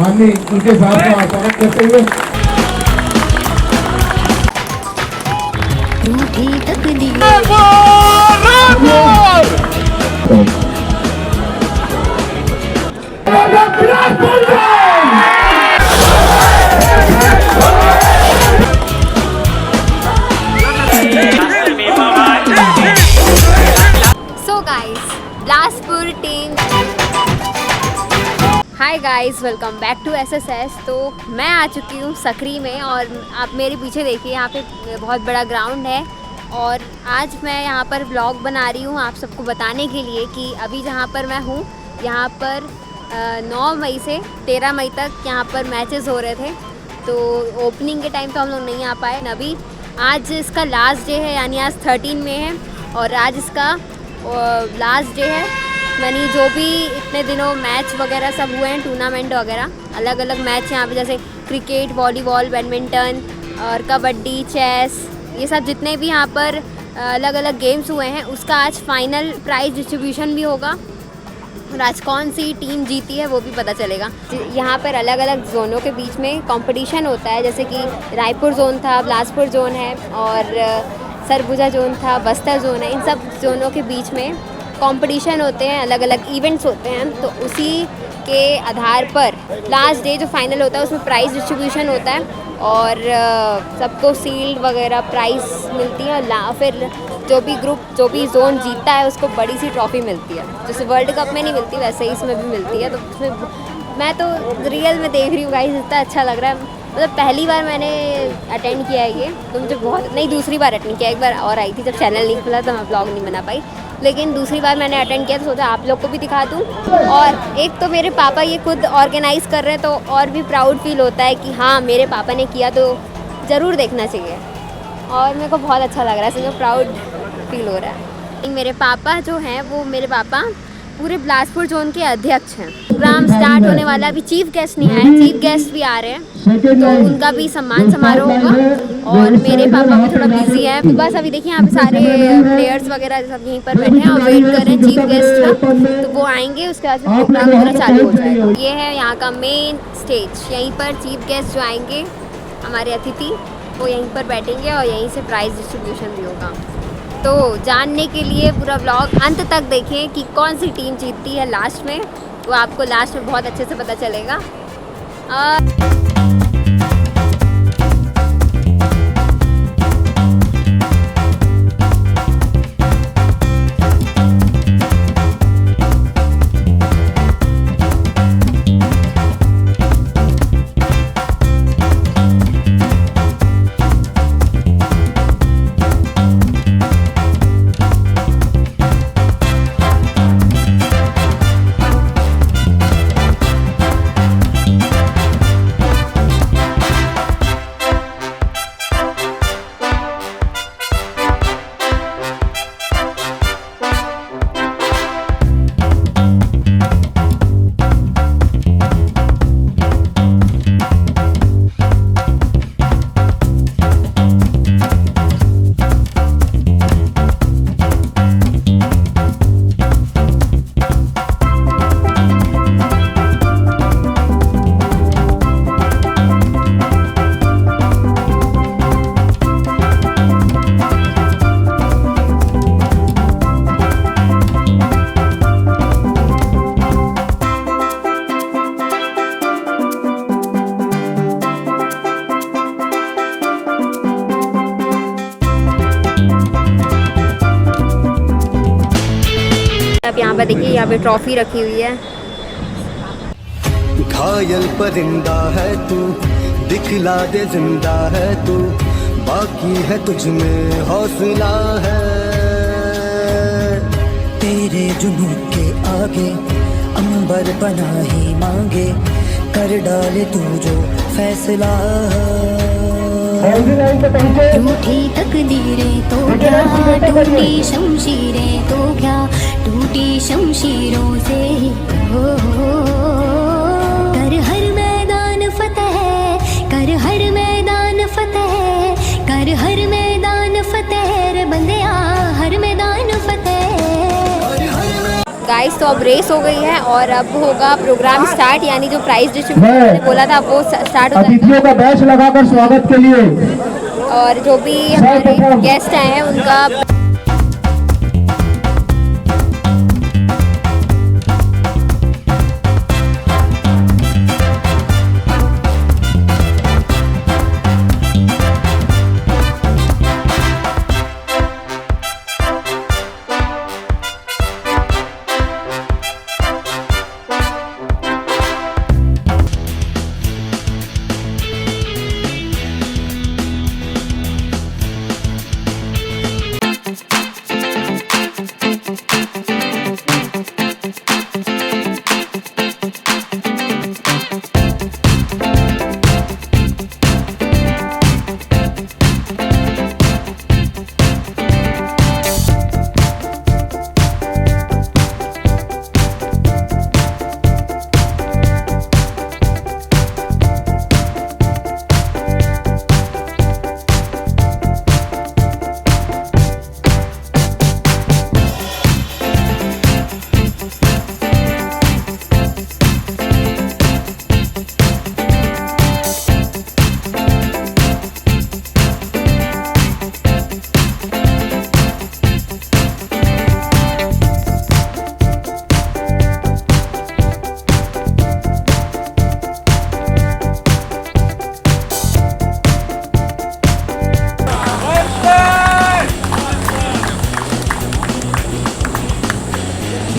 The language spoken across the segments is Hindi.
माननीय उनके साथ का स्वागत करते हुए Bilaspur team. Hi guys, welcome back to SSS. तो मैं आ चुकी हूँ सकरी में और आप मेरे पीछे देखिए, यहाँ पे बहुत बड़ा ग्राउंड है और आज मैं यहाँ पर व्लॉग बना रही हूँ आप सबको बताने के लिए कि अभी जहाँ पर मैं हूँ यहाँ पर 9 मई से 13 मई तक यहाँ पर मैचेस हो रहे थे। तो ओपनिंग के टाइम तो हम लोग नहीं आ पाए। अभी आज इसका लास्ट डे है, यानी आज 13 में है और आज इसका लास्ट डे है। यानी जो भी इतने दिनों मैच वगैरह सब हुए हैं, टूर्नामेंट वगैरह, अलग अलग मैच यहाँ पे जैसे क्रिकेट, वॉलीबॉल, बैडमिंटन और कबड्डी, चेस, ये सब जितने भी यहाँ पर अलग अलग गेम्स हुए हैं उसका आज फाइनल प्राइज़ डिस्ट्रीब्यूशन भी होगा और आज कौन सी टीम जीती है वो भी पता चलेगा। यहाँ पर अलग अलग जोनों के बीच में कंपटीशन होता है, जैसे कि रायपुर जोन था, बिलासपुर जोन है और सरगुजा जोन था, बस्तर जोन है। इन सब जोनों के बीच में कंपटीशन होते हैं, अलग अलग इवेंट्स होते हैं। तो उसी के आधार पर लास्ट डे जो फाइनल होता है उसमें प्राइज़ डिस्ट्रीब्यूशन होता है और सबको सील्ड वगैरह प्राइज़ मिलती है। फिर जो भी ग्रुप, जो भी जोन जीतता है उसको बड़ी सी ट्रॉफ़ी मिलती है, जैसे वर्ल्ड कप में नहीं मिलती वैसे ही इसमें भी मिलती है। तो उसमें मैं तो रियल में देख रही हूँ गाइस, इतना अच्छा लग रहा है। मतलब पहली बार मैंने अटेंड किया है ये, तो मुझे बहुत, नहीं दूसरी बार अटेंड किया। एक बार और आई थी जब चैनल नहीं खुला तो मैं ब्लॉग नहीं बना पाई, लेकिन दूसरी बार मैंने अटेंड किया तो सोचा आप लोग को भी दिखा दूँ। और एक तो मेरे पापा ये खुद ऑर्गेनाइज़ कर रहे हैं तो और भी प्राउड फील होता है कि हाँ मेरे पापा ने किया तो ज़रूर देखना चाहिए और मेरे को बहुत अच्छा लग रहा है, इसमें प्राउड फील हो रहा है। मेरे पापा जो हैं वो मेरे पापा पूरे बिलासपुर जोन के अध्यक्ष हैं। प्रोग्राम स्टार्ट होने वाला, अभी चीफ गेस्ट नहीं आए, चीफ गेस्ट भी आ रहे हैं तो उनका भी सम्मान समारोह होगा और मेरे पापा भी थोड़ा बिजी है। तो बस अभी देखिए यहाँ पे सारे प्लेयर्स वगैरह सब यहीं पर बैठे हैं और वेट कर रहे हैं चीफ गेस्ट का, तो वो आएंगे उसके बाद प्रोग्राम पूरा चालू हो जाएगा। ये है यहाँ का मेन स्टेज, यहीं पर चीफ गेस्ट जो आएंगे हमारे अतिथि वो यहीं पर बैठेंगे और यहीं से प्राइज़ डिस्ट्रीब्यूशन भी होगा। तो जानने के लिए पूरा व्लॉग अंत तक देखें कि कौन सी टीम जीतती है लास्ट में, वो आपको लास्ट में बहुत अच्छे से पता चलेगा। आप यहाँ पर देखिए, यहाँ पे ट्रॉफी रखी हुई है। घायल परिंदा है तू, दिखला दे जिंदा है तू, बाकी है तुझ में हौसला है। तेरे जुनून के आगे अंबर बना ही मांगे, कर डाले तू जो फैसला। टूटी तकदीरें तो क्या, टूटी शमशीरें तो क्या, टूटी शमशीरों से ही कर हर मैदान फतेह, कर हर मैदान फतेह, कर हर मैदान फतेह रे बंदिया, हर मैदान फतेह। गाइस तो अब रेस हो गई है और अब होगा प्रोग्राम स्टार्ट, यानी जो प्राइस डिस्ट्रीब्यूशन मैंने बोला था वो स्टार्ट हो अतिथियों का बैच लगाकर स्वागत के लिए जाएगा और जो भी हमारे गेस्ट आए हैं उनका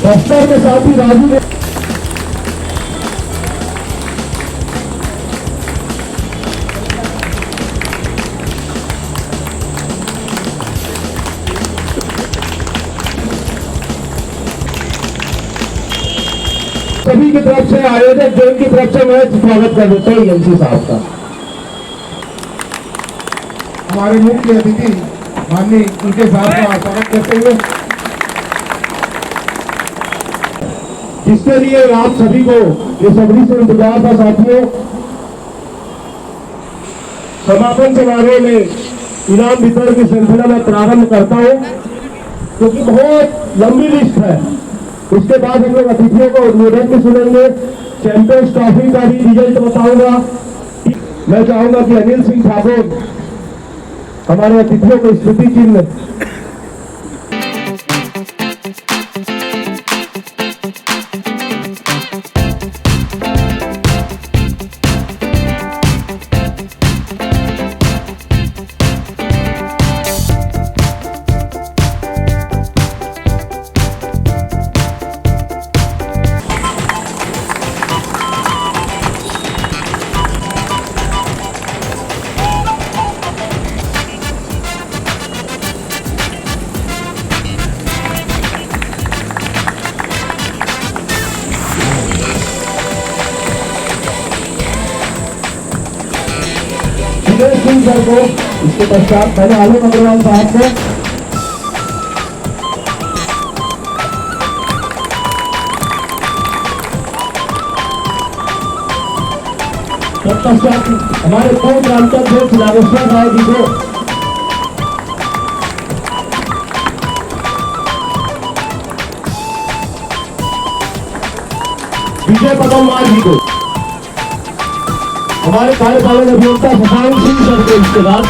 दफ्तर के साथ ही राजू ने सभी की तरफ से आयोजक टीम की तरफ से मैं स्वागत कर देता हूँ एमसी साहब का। हमारे मुख्य अतिथि माननीय उनके साहब का स्वागत करते हुए जिसके लिए आप सभी को ये सभी से इंतजार था साथियों, समापन समारोह में इनाम वितरण की सिलसिला में प्रारंभ करता हूं क्योंकि बहुत लंबी लिस्ट है। उसके बाद हम लोग अतिथियों को उद्बोधन भी सुनेंगे, चैंपियंस ट्रॉफी का भी रिजल्ट बताऊंगा। मैं चाहूंगा कि अनिल सिंह ठाकुर हमारे अतिथियों को स्मृति चिन्ह सिंह सर को, इसके पश्चात पहले आलोक अग्रवाल साहब को, तत्पश्चात हमारे पूर्व प्रांताध्यक्ष नागेश्वर राय जी को, विजय पदमवार जी को, हमारे कार्यपालन अभियंता शशांक सिंह सर को इसके बाद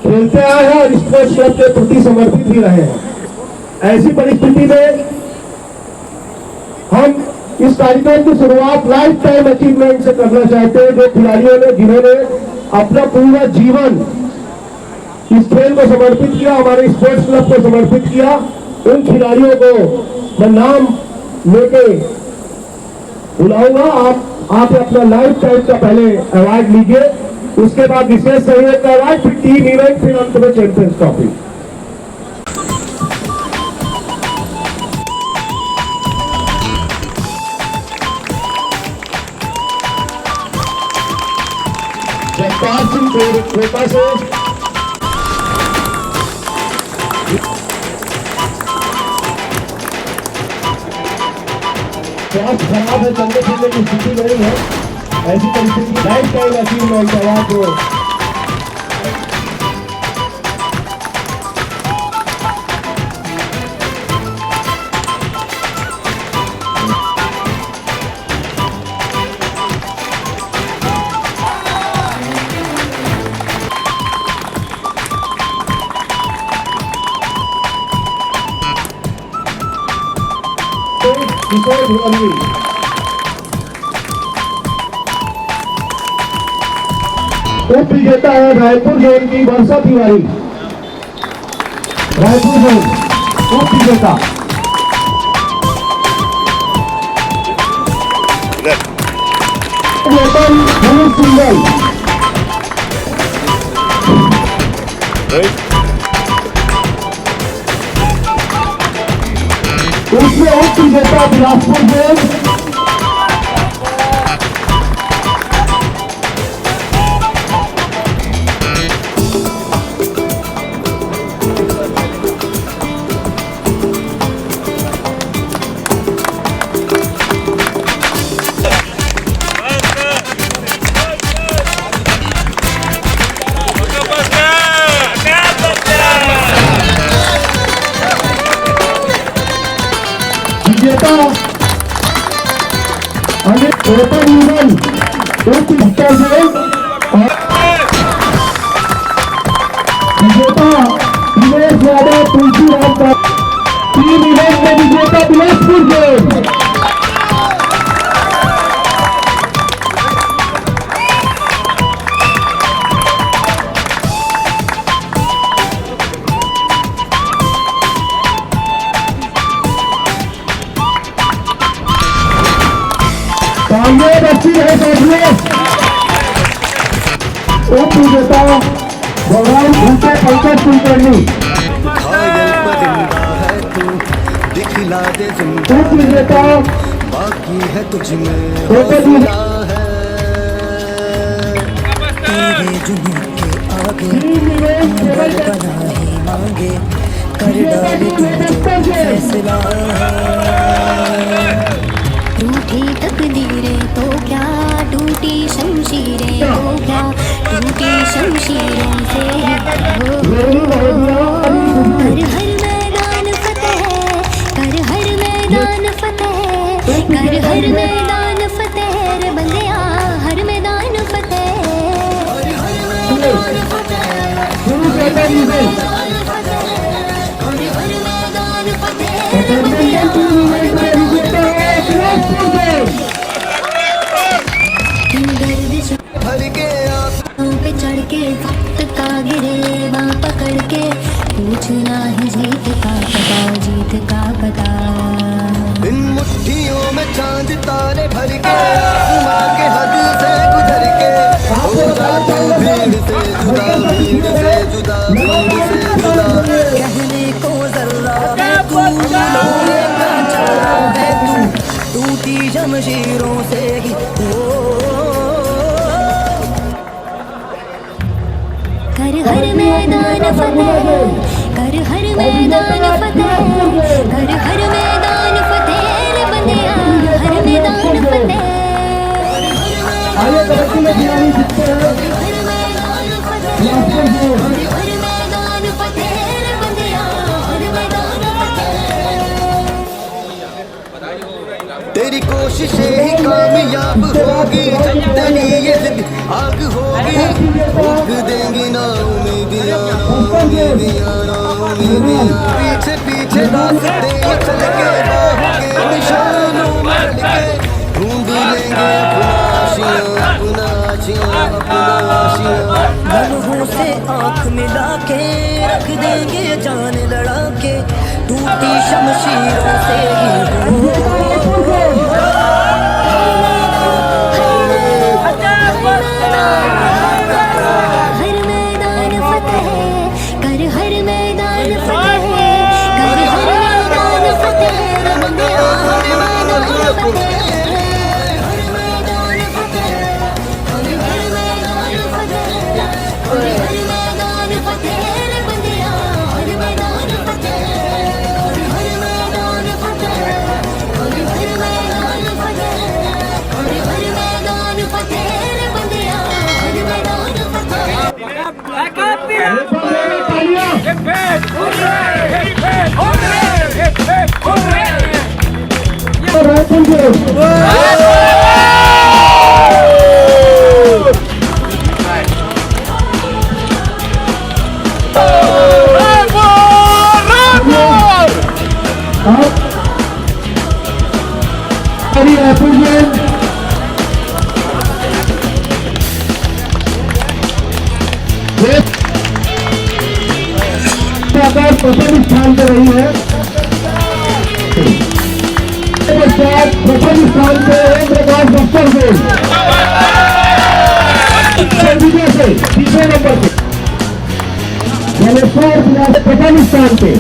खेलते आए हैं और स्पोर्ट्स क्लब के प्रति समर्पित भी रहे हैं। ऐसी परिस्थिति में हम इस कार्यक्रम की शुरुआत लाइफ टाइम अचीवमेंट से करना चाहते हैं, जो खिलाड़ियों ने जिन्होंने अपना पूरा जीवन इस खेल को समर्पित किया, हमारे स्पोर्ट्स क्लब को समर्पित किया, उन खिलाड़ियों को मैं नाम लेके बुलाऊंगा। आप अपना लाइफ टाइम का पहले अवार्ड लीजिए, उसके बाद विशेष सहयोग का अवार्ड, फिर टीम इवेंट, फिर अंत में चैंपियंस ट्रॉफी। जगतार सिंह कोटा से बहुत खराब है, चलने फिरने की स्थिति नहीं है। ऐसी परिस्थिति लाइफ टाइम अचीवमेंट है आपको। उप विजेता है रायपुर जोन की वर्षा तिवारी। रायपुर जोन उप विजेता। वेतन धनुष सिंगल। उसमें उप विजेता बिलासपुर जोन। विजेता अमित ओपन यूनियन उप विजेता दिनेश यादव तुलसीराम का टीम इवेंट में विजेता बिलासपुर जोन। कांग्रेस अच्छी है कांग्रेस। उप विजेता भगवान भूखे पंकज कुलकर्णी। घायल परिंदा है तू, दिखला दे जिंदा उप विजेता बाकी है तुझ में हौसला है। तेरे जुनून के आगे बना ही मांगे, कर डाले तू जो फैसला है। रूठी तकदीरें तो क्या, टूटी शमशीरें तो क्या, टूटी शमशीरों से कर हर मैदान फतेह, कर हर मैदान फतेह, कर हर मैदान फतेह रे बंदिया, हर मैदान फतेह, हर मैदान फतेह, हर मैदान भर के आंसू पे चढ़ के वक्त का गिरेवा पकड़ के, पूछना है जीत का पता, जीत का पता। इन मुट्ठियों में चांद तारे भर के, आसमां के हद से गुजर के, हो जा तू भीड़ से जुदा, भीड़ से जुदा, भीड़ से जुदा। कहने को जर्रा है तू, लोहे का चारा है तू, टूटी शमशीरों से ही कर हर मैदान फतेह, कर हर मैदान फतेह, कर हर मैदान फतेह रे बंदिया, हर मैदान फतेह, आगे तरक्की में खिलाड़ी जीतते हैं। हर मैदान फतेह, हर मैदान फतेह रे बंदिया, हर मैदान फतेह। तेरी कोशिशें ही कामयाब होगी, तेरी ये जिद आग होगी, रोक देंगी ना उम्मीदियां, उम्मीदियां, उम्मीदियां। पीछे पीछे रास्ते चल के बाहोगे, निशानों में के ढूंढ लेंगे अपना आशियां, अपना आशियां, अपना आशियां। गलहों से आंख मिला के रख देंगे जान लड़ा के, टूटी शमशीरों से हर मैदान फतेह, कर हर मैदान फतेह, कर हर मैदान फतेह रे बंदिया, हर मैदान फतेह, हर मैदान फतेह, हर मैदान फतेह, हर मैदान फतेह रे बंदिया, हर मैदान फतेह, हर मैदान फतेह, हर मैदान रायपुर में प्रथम स्थान पर रही है। प्रथम स्थान पे प्रकाश बख्तर से तीसरे नंबर पे जलेश्वर प्रथम स्थान पे।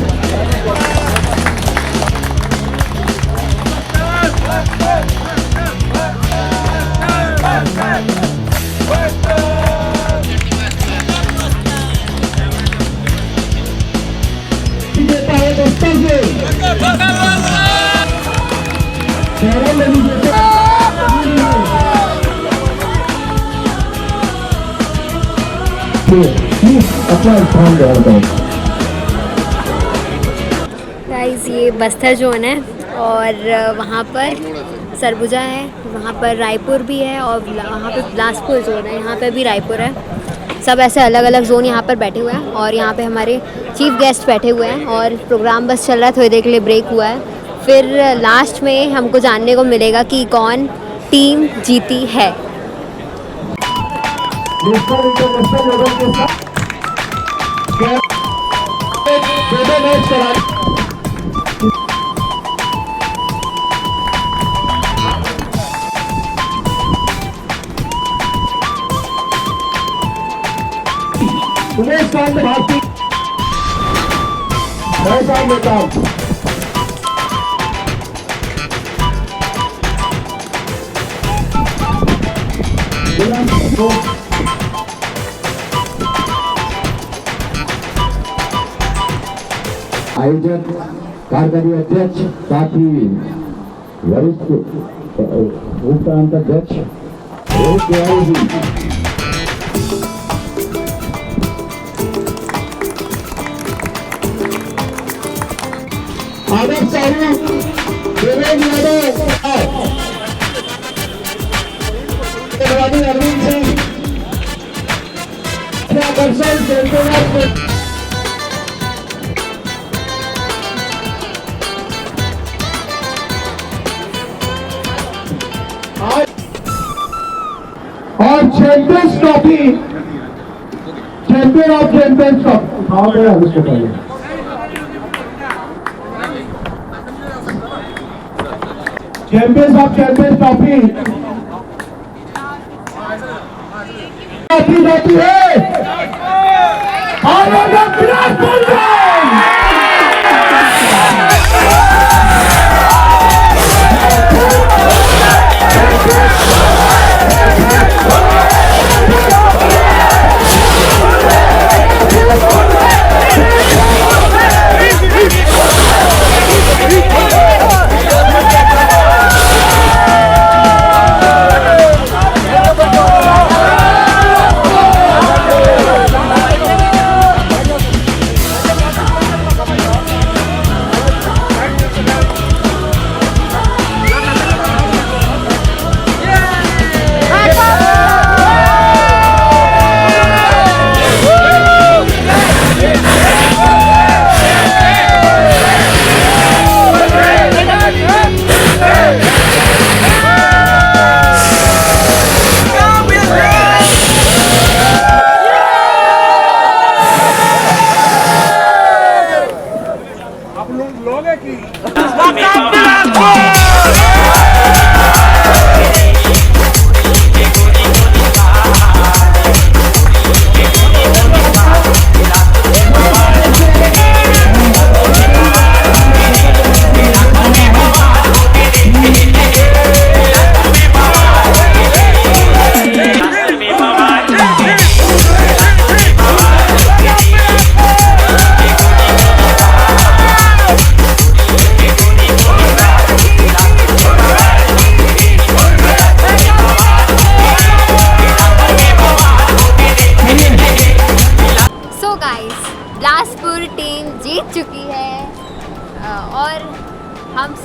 गाइस ये बस्तर जोन है और वहाँ पर सरगुजा है, वहाँ पर रायपुर भी है और वहाँ पर बिलासपुर जोन है, यहाँ पे भी रायपुर है। सब ऐसे अलग अलग जोन यहाँ पर बैठे हुए हैं और यहाँ पे हमारे चीफ गेस्ट बैठे हुए हैं और प्रोग्राम बस चल रहा है, थोड़ी देर के लिए ब्रेक हुआ है। फिर लास्ट में हमको जानने को मिलेगा कि कौन टीम जीती है। उमेश पांडे भारती आयोजक कार्यकारी अध्यक्ष साथ ही वरिष्ठ उप प्रांत अध्यक्ष आदर्श साहू देवेंद्र यादव अरविंद सिंह आकर्षण और champions trophy champion of champions trophy हाँ मेरा उसको पहले चैंपियंस ऑफ चैंपियंस ट्रॉफी जाती है और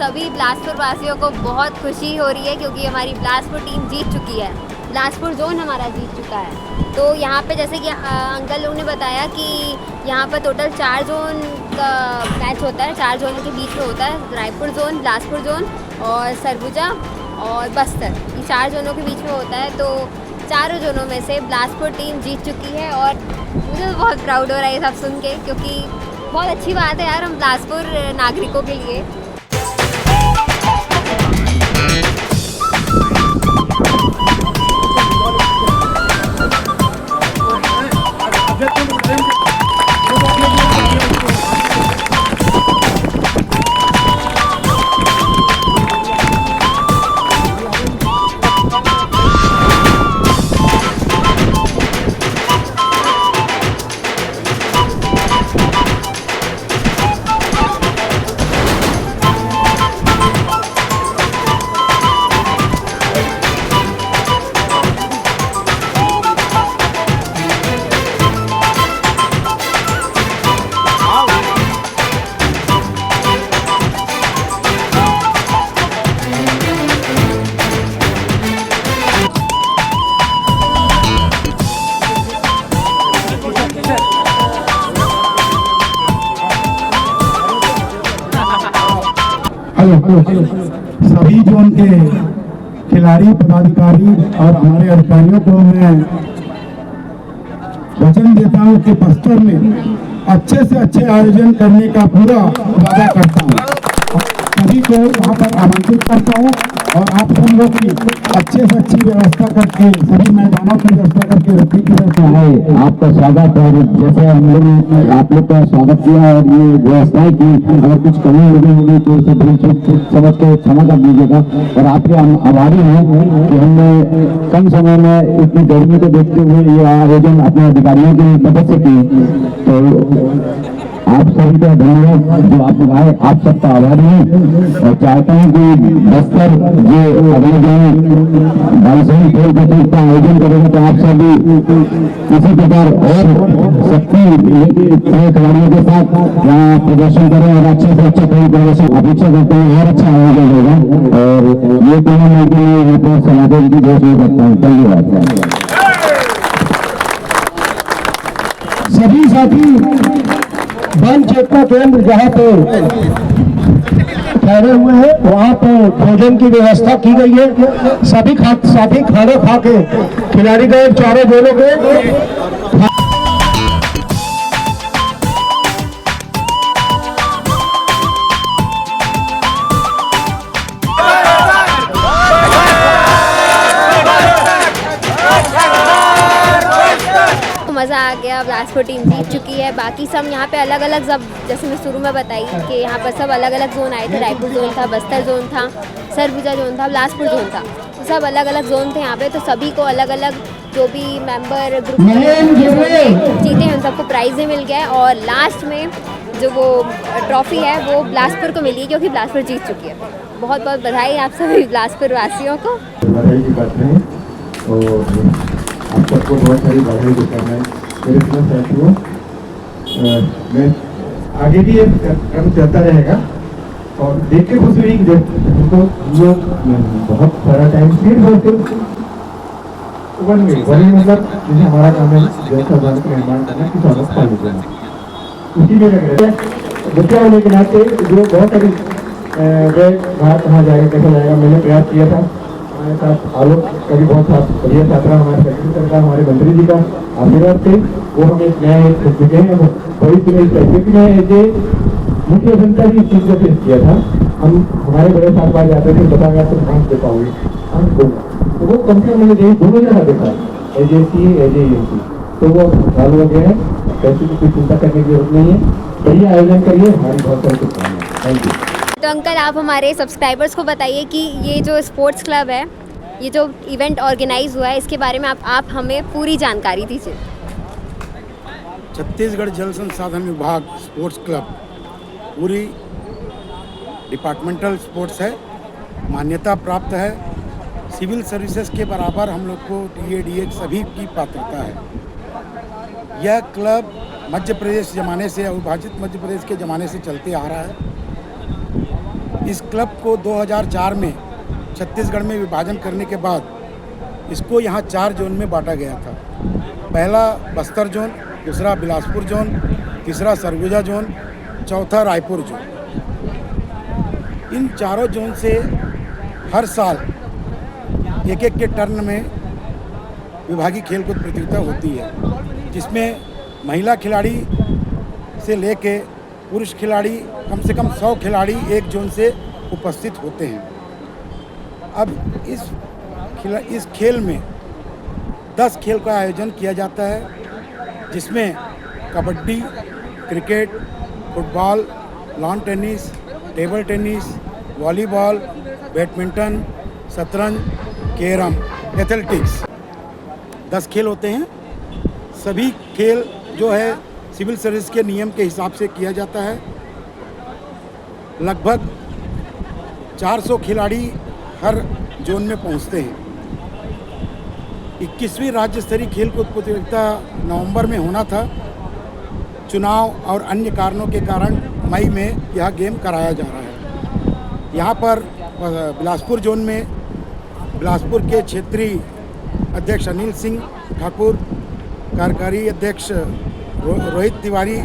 सभी बिलासपुर वासियों को बहुत खुशी हो रही है क्योंकि हमारी बिलासपुर टीम जीत चुकी है। बिलासपुर जोन हमारा जीत चुका है। तो यहाँ पे जैसे कि अंकल लोगों ने बताया कि यहाँ पर टोटल 4 जोन का मैच होता है, 4 जोन के बीच में होता है, रायपुर जोन, बिलासपुर जोन और सरगुजा और बस्तर, ये 4 जोनों के बीच में होता है। तो चारों जोनों में से बिलासपुर टीम जीत चुकी है और मुझे तो बहुत प्राउड हो रहा है ये सब सुन के, क्योंकि बहुत अच्छी बात है यार हम बिलासपुर नागरिकों के लिए। सभी जोन के खिलाड़ी, पदाधिकारी और हमारे अधिकारियों को मैं वचन देता हूं कि बस्तर में अच्छे से अच्छे आयोजन करने का पूरा वादा करता हूं। सभी को वहां पर आमंत्रित करता हूं और आप सब लोग की अच्छे से अच्छी व्यवस्था करके, सभी मैदानों की व्यवस्था करके रखी की व्यवस्था है। आपका स्वागत है। जैसे हम लोग ने आप लोग का स्वागत किया और ये व्यवस्थाएं की, अगर कुछ कमी लगी होगी तो उसे समझ के क्षमा कर दीजिएगा। और आपके हम आभारी हैं कि हमने कम समय में इतनी गर्मी को देखते हुए ये आयोजन अपने अधिकारियों की मदद से की। तो आप सभी का धन्यवाद जो आप निभाए, आप सबका आभारी हैं और चाहता हूँ कि बस्तर जो अगले दिन बाईसवीं खेल प्रतियोगिता आयोजन करेगा तो आप सभी इसी प्रकार और शक्ति खिलाड़ियों के साथ यहाँ प्रदर्शन करें और अच्छे से अच्छा खेल प्रदर्शन अपेक्षा करते हैं और अच्छा आयोजन होगा। और ये टूर्नामेंट के लिए रिपोर्ट समाधान की घोषणा करता हूँ। धन्यवाद। सभी साथी वन चेतना केंद्र जहाँ पे ठहरे हुए हैं वहाँ पे भोजन की व्यवस्था की गई है। सभी साथी खाना खा के खिलाड़ी गए चारों जोनों के। मज़ा आ गया, बिलासपुर टीम जीत चुकी है। बाकी सब यहाँ पे अलग अलग, सब जैसे मैं शुरू में बताई कि यहाँ पर सब अलग अलग जोन आए थे। रायपुर जोन था, बस्तर जोन था, सरगुजा जोन था, बिलासपुर जोन था, तो सब अलग अलग जोन थे यहाँ पे। तो सभी को अलग अलग जो भी मेंबर ग्रुप जीते हैं उन सबको प्राइज़ भी मिल गया। और लास्ट में जो वो ट्रॉफी है वो बिलासपुर को मिली क्योंकि बिलासपुर जीत चुकी है। बहुत बहुत बधाई आप सभी बिलासपुर वासियों को। बधाई की बात है और आप सबको बहुत सारी बधाई देता है मेरे प्रिय साथियों। मैं आगे भी ये काम चलता रहेगा और देख के खुशी हुई कि हमको लोग बहुत सारा टाइम फिर बन गई मतलब जैसे हमारा काम है जैसा का निर्माण करना कि स्वागत फॉलो करना उसी में लग रहे हैं। बच्चा होने के नाते जो बहुत सारी बाहर कहाँ जाएगा कैसा जाएगा मैंने प्रयास किया था। हमारे साथ आलोक का भी बहुत बढ़िया छात्रा हमारे सेक्रेटरी का हमारे मंत्री जी का आशीर्वाद थे वो हमें एक नया एक चुके हैं। भविष्य में इस पैसे की मैं ऐसे मुख्य जनता भी इस चीज़ को फेस किया था। हम हमारे बड़े साथ बार जाते थे बताया तुम कहाँ दे पाओगे हम दूंगा तो वो कम से कम मैंने यही दोनों जगह देखा एजेंसी एजेंसी तो वो चालू हो गया है। पैसे की कोई चिंता करने की जरूरत नहीं है। बढ़िया आयोजन करिए। हमारी बहुत सारी शुभकामनाएं। Thank you. तो अंकल आप हमारे सब्सक्राइबर्स को बताइए कि ये जो स्पोर्ट्स क्लब है, ये जो इवेंट ऑर्गेनाइज हुआ है, इसके बारे में आप हमें पूरी जानकारी दीजिए। छत्तीसगढ़ जल संसाधन विभाग स्पोर्ट्स क्लब पूरी डिपार्टमेंटल स्पोर्ट्स है, मान्यता प्राप्त है। सिविल सर्विसेज के बराबर हम लोग को DA सभी की पात्रता है। यह क्लब मध्य प्रदेश ज़माने से, अविभाजित मध्य प्रदेश के ज़माने से चलते आ रहा है। इस क्लब को 2004 में छत्तीसगढ़ में विभाजन करने के बाद इसको यहाँ 4 जोन में बांटा गया था। पहला बस्तर जोन, दूसरा बिलासपुर जोन, तीसरा सरगुजा जोन, चौथा रायपुर जोन। इन चारों जोन से हर साल एक एक के टर्न में विभागीय खेलकूद प्रतियोगिता होती है, जिसमें महिला खिलाड़ी से लेके पुरुष खिलाड़ी कम से कम 100 खिलाड़ी एक जोन से उपस्थित होते हैं। अब इस खेल में 10 खेल का आयोजन किया जाता है, जिसमें kabaddi, cricket, football, lawn tennis, table tennis, volleyball, badminton, शतरंज, कैरम, एथलेटिक्स 10 खेल होते हैं। सभी खेल जो है सिविल सर्विस के नियम के हिसाब से किया जाता है। लगभग 400 खिलाड़ी हर जोन में पहुंचते हैं। 21वीं राज्य स्तरीय खेलकूद प्रतियोगिता नवंबर में होना था। चुनाव और अन्य कारणों के कारण मई में यह गेम कराया जा रहा है। यहाँ पर बिलासपुर जोन में बिलासपुर के क्षेत्रीय अध्यक्ष अनिल सिंह ठाकुर, कार्यकारी अध्यक्ष रोहित तिवारी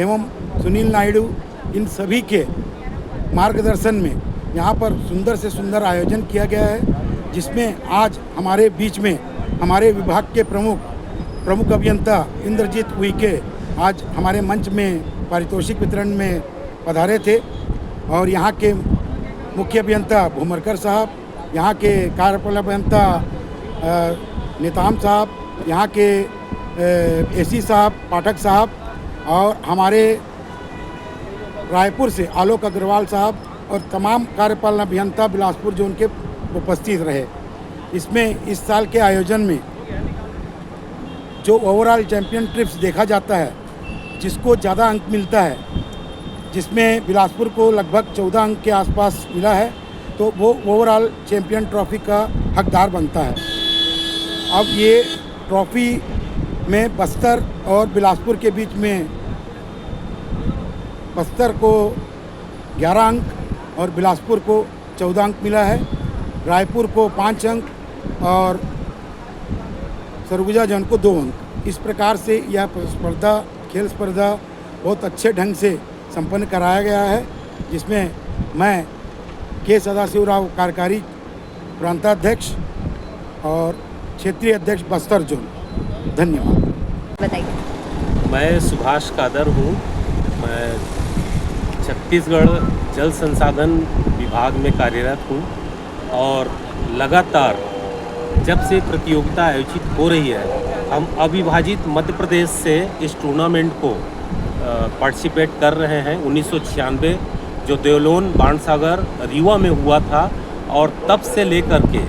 एवं सुनील नायडू, इन सभी के मार्गदर्शन में यहाँ पर सुंदर से सुंदर आयोजन किया गया है, जिसमें आज हमारे बीच में हमारे विभाग के प्रमुख अभियंता इंद्रजीत उइके आज हमारे मंच में पारितोषिक वितरण में पधारे थे। और यहाँ के मुख्य अभियंता भूमरकर साहब, यहाँ के कार्यपालक अभियंता नेताम साहब, यहाँ के एसी साहब, पाठक साहब और हमारे रायपुर से आलोक अग्रवाल साहब और तमाम कार्यपालन अभियंता बिलासपुर जोन के उपस्थित रहे। इसमें इस साल के आयोजन में जो ओवरऑल चैंपियन ट्रिप्स देखा जाता है, जिसको ज़्यादा अंक मिलता है, जिसमें बिलासपुर को लगभग 14 अंक के आसपास मिला है, तो वो ओवरऑल चैंपियन ट्रॉफी का हकदार बनता है। अब ये ट्रॉफी में बस्तर और बिलासपुर के बीच में बस्तर को 11 अंक और बिलासपुर को 14 अंक मिला है। रायपुर को 5 अंक और सरगुजा जोन को 2 अंक। इस प्रकार से यह खेल स्पर्धा बहुत अच्छे ढंग से संपन्न कराया गया है, जिसमें मैं के सदाशिवराव कार्यकारी प्रांताध्यक्ष और क्षेत्रीय अध्यक्ष बस्तर जोन। धन्यवाद। बताइए। मैं सुभाष कादर हूँ। मैं छत्तीसगढ़ जल संसाधन विभाग में कार्यरत हूँ और लगातार जब से प्रतियोगिता आयोजित हो रही है, हम अविभाजित मध्य प्रदेश से इस टूर्नामेंट को पार्टिसिपेट कर रहे हैं। 1996 जो देवलोन बाणसागर रीवा में हुआ था और तब से लेकर के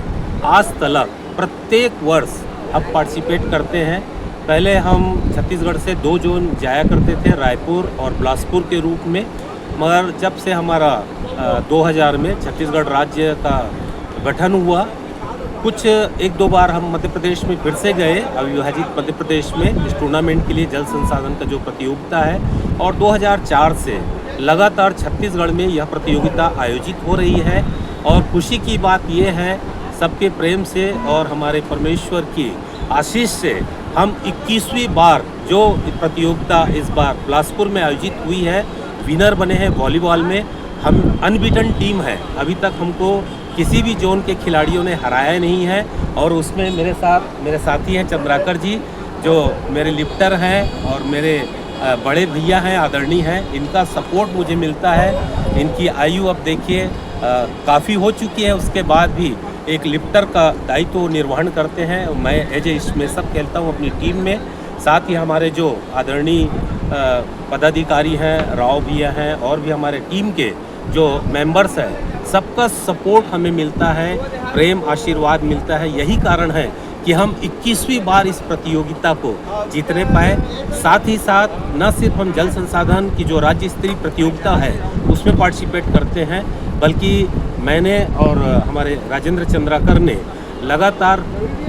आज तक प्रत्येक वर्ष हम पार्टिसिपेट करते हैं। पहले हम छत्तीसगढ़ से 2 जोन जाया करते थे, रायपुर और बिलासपुर के रूप में, मगर जब से हमारा 2000 में छत्तीसगढ़ राज्य का गठन हुआ, कुछ 1-2 बार हम मध्य प्रदेश में फिर से गए, अविभाजित मध्य प्रदेश में इस टूर्नामेंट के लिए जल संसाधन का जो प्रतियोगिता है। और 2004 से लगातार छत्तीसगढ़ में यह प्रतियोगिता आयोजित हो रही है। और खुशी की बात यह है, सबके प्रेम से और हमारे परमेश्वर की आशीष से हम 21वीं बार जो प्रतियोगिता इस बार बिलासपुर में आयोजित हुई है, विनर बने हैं। वॉलीबॉल में हम अनबीटन टीम है, अभी तक हमको किसी भी जोन के खिलाड़ियों ने हराया नहीं है। और उसमें मेरे साथी हैं चंद्राकर जी, जो मेरे लिफ्टर हैं और मेरे बड़े भैया हैं, आदरणीय हैं। इनका सपोर्ट मुझे मिलता है। इनकी आयु अब देखिए काफ़ी हो चुकी है, उसके बाद भी एक लिफ्टर का दायित्व निर्वहन करते हैं। मैं एज ए स्मेशर खेलता हूँ अपनी टीम में। साथ ही हमारे जो आदरणीय पदाधिकारी हैं, राव भैया हैं, और भी हमारे टीम के जो मेंबर्स हैं, सबका सपोर्ट हमें मिलता है, प्रेम आशीर्वाद मिलता है। यही कारण है कि हम 21वीं बार इस प्रतियोगिता को जीतने पाए। साथ ही साथ न सिर्फ हम जल संसाधन की जो राज्य स्तरीय प्रतियोगिता है उसमें पार्टिसिपेट करते हैं, बल्कि मैंने और हमारे राजेंद्र चंद्राकर ने लगातार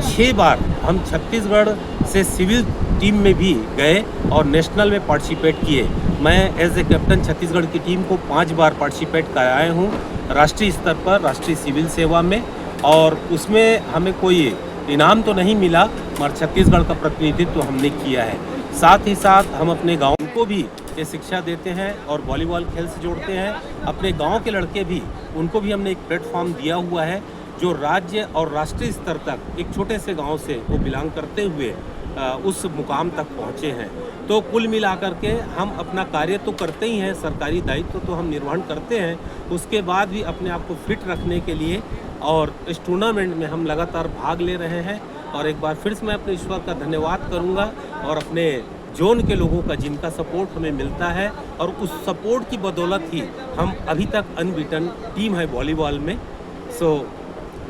6 बार हम छत्तीसगढ़ से सिविल टीम में भी गए और नेशनल में पार्टिसिपेट किए। मैं एज ए कैप्टन छत्तीसगढ़ की टीम को 5 बार पार्टिसिपेट कराए हूँ राष्ट्रीय स्तर पर, राष्ट्रीय सिविल सेवा में, और उसमें हमें कोई इनाम तो नहीं मिला मगर छत्तीसगढ़ का प्रतिनिधित्व हमने किया है। साथ ही साथ हम अपने गाँव को भी ये शिक्षा देते हैं और वॉलीबॉल खेल से जोड़ते हैं। अपने गांव के लड़के भी, उनको भी हमने एक प्लेटफॉर्म दिया हुआ है जो राज्य और राष्ट्रीय स्तर तक एक छोटे से गांव से वो बिलोंग करते हुए उस मुकाम तक पहुंचे हैं। तो कुल मिलाकर के हम अपना कार्य तो करते ही हैं, सरकारी दायित्व तो हम निर्वहन करते हैं, उसके बाद भी अपने आप को फिट रखने के लिए और इस टूर्नामेंट में हम लगातार भाग ले रहे हैं। और एक बार फिर से मैं अपने ईश्वर का धन्यवाद करूँगा और अपने जोन के लोगों का जिनका सपोर्ट हमें मिलता है, और उस सपोर्ट की बदौलत ही हम अभी तक अनबीटन टीम है वॉलीबॉल में। सो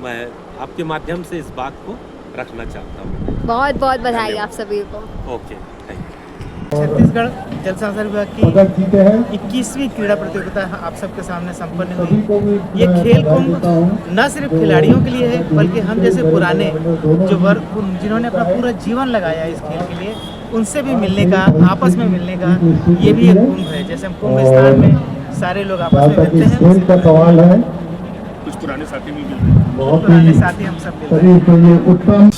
मैं आपके माध्यम से इस बात को रखना चाहता हूँ। बहुत बहुत बधाई आप सभी को। Okay, thank you. छत्तीसगढ़ जल संसाधन विभाग पदक की जीते हैं 21वीं क्रीड़ा प्रतियोगिता आप सबके सामने संपन्न सभी हुई। को भी ये मैं खेल बधाई कुंभ देता हूँ। न सिर्फ खिलाड़ियों के लिए है बल्कि हम जैसे पुराने जो वर्ग जिन्होंने अपना पूरा जीवन लगाया इस खेल के लिए, उनसे भी मिलने का, आपस में मिलने का ये भी एक कुंभ है। जैसे हम कुंभ स्थान में सारे लोग आपस में जहाँ तक मिलते इस खेल का हैं, सवाल है, कुछ पुराने साथी भी मिलते हैं। बहुत पुराने ही साथी हम सब मिलते हैं। शरीर के लिए उत्तम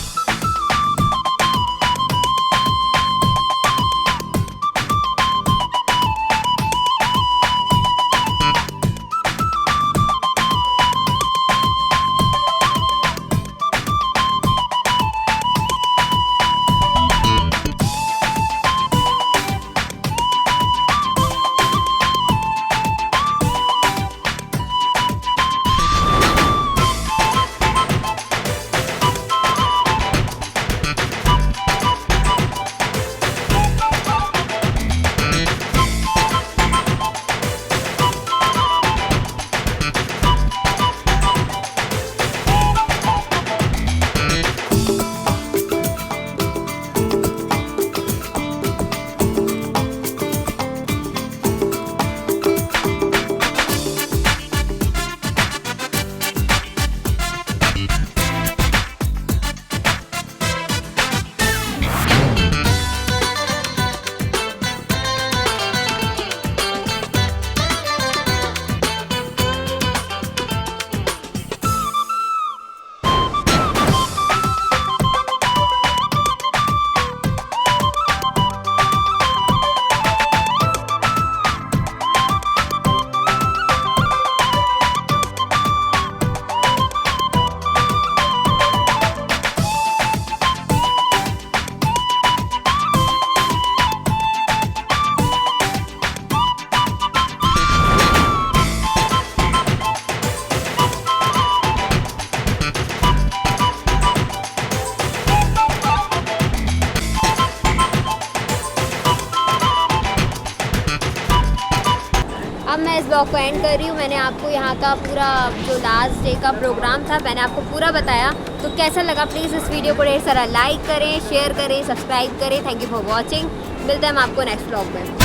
अब मैं इस ब्लॉग को एंड कर रही हूँ। मैंने आपको यहाँ का पूरा जो लास्ट डे का प्रोग्राम था मैंने आपको पूरा बताया। तो कैसा लगा प्लीज़ इस वीडियो को ढेर सारा लाइक करें, शेयर करें, सब्सक्राइब करें। Thank you for watching. मिलते हैं हम आपको नेक्स्ट ब्लॉग में।